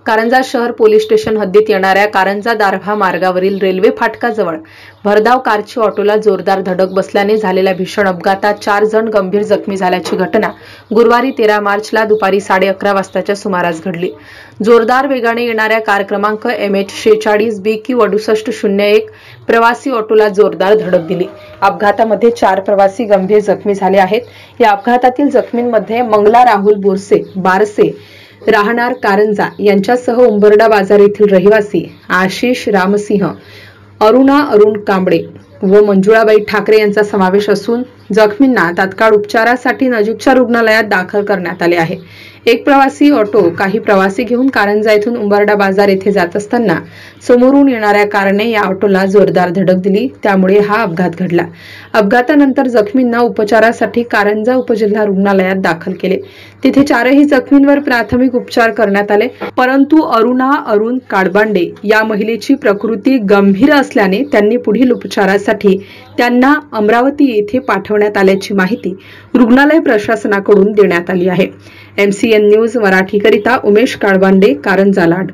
कारंजा शहर police station हद्दीत येणाऱ्या कारंजा दारव्हा मार्गावरील रेल्वे फाटकाजवळ भरधाव कारची ऑटोला जोरदार धडक बसल्याने झालेल्या भीषण अपघातात 4 जण गंभीर जखमी झाल्याची घटना गुरुवारी 13 मार्चला दुपारी 11:30 वाजताच्या सुमारास घडली। जोरदार वेगाने येणाऱ्या कार क्रमांक MH46 BQ 6801 प्रवासी ऑटोला जोरदार धडक दिली। अपघातामध्ये 4 प्रवासी गंभीर जखमी झाले आहेत। या अपघातातील जखमींमध्ये मंगला राहुल बोरसे बारसे राहणार कारंजा यांच्यासह उंबरडा बाजार येथील रहिवासी आशिष रामसिंह, अरुणा अरुण कांबळे व मंजुळाबाई ठाकरे यांचा समावेश असून जखमींना तात्काळ उपचारासाठी नजीकच्या रुग्णालयात दाखल करण्यात आले आहे। एक प्रवासी ऑटो काही प्रवासी घेऊन कारंजा येथून उंबरडा बाजार येथे जात असताना समोरून येणाऱ्या कारने या ऑटोला जोरदार धडक दिली, त्यामुळे हा अपघात घडला। अपघातानंतर जखमींना उपचारासाठी कारंजा उपजिल्हा रुग्णालयात दाखल केले। तिथे 4ही जखमींवर प्राथमिक उपचार करण्यात आले, परंतु अरुणा अरुण काडबांडे या महिलेची प्रकृती गंभीर असल्याने त्यांनी पुढील उपचारासाठी त्यांना अमरावती येथे पाठवण्यात आल्याची माहिती रुग्णालय प्रशासनाकडून देण्यात आली आहे। MCN news मराठीकरिता Umesh काडबांडे, Karanja Lad.